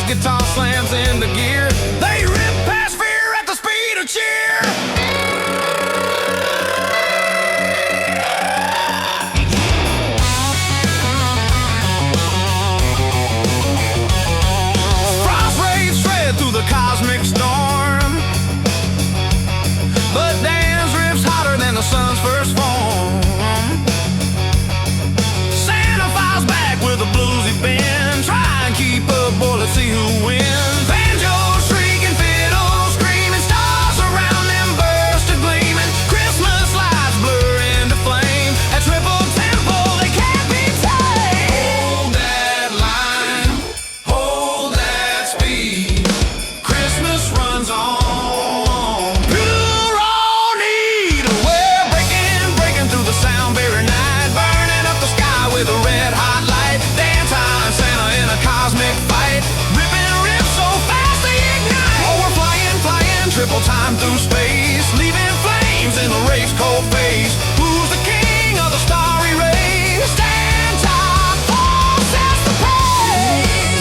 guitar slams into gear. They rip past fear at the speed of cheer. Frost rays shred through the cosmic storm, but Dan's riff's hotter than the sun's first form. Santa files back with a bluesy bend. Try and keep up, boy, let's see who wins. Banjo shrieking, fiddle screaming, stars around them burst a gleaming. Christmas lights blur into flame. At triple tempo, they can't be tamed. Hold that line, hold that speed. Christmas runs on. Pure on need. We're breaking through the sound barrier night, burning up the sky with a red hot light. Dance time, Santa in a cosmic fight, ripping rips so fast they ignite. Oh, we're flying triple time through space, leaving flames in the race cold face. Who's the king of the starry rays? Stand top, all sets the pace.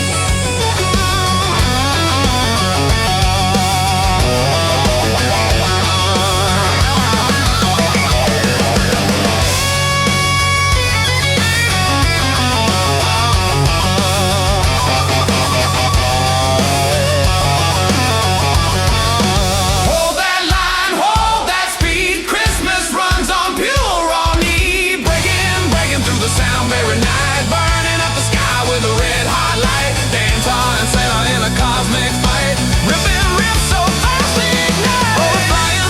Hold that line, hold that speed. Christmas runs on pure raw need. Breaking through the sound barrier night, burning up the sky with a red hot light. Dance on and Santa in a cosmic fight, ripping rips so fast they ignite. Oh,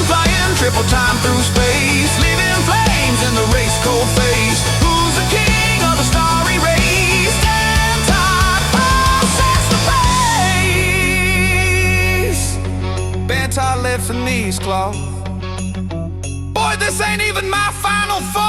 flying triple time through space, leaving flames in the race cold face. Who's the king of the starry rays? Stand top, all sets the pace. Band tight lips and knees, Claus. Boy, this ain't even my final form.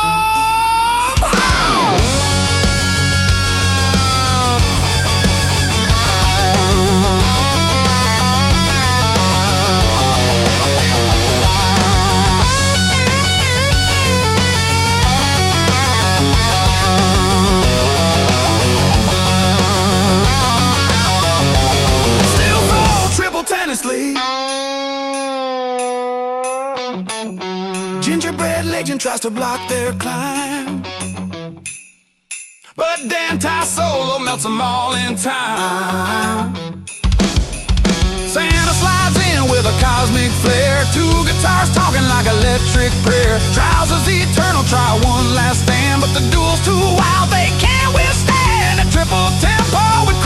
Still roll triple tennis league. Gingerbread legend tries to block their climb, but Dan Ty solo melts them all in time. Santa slides in with a cosmic flare, two guitars talking like electric prayer. Trousers eternal, try one last stand, but the duel's too wild, they can't withstand. A triple tempo with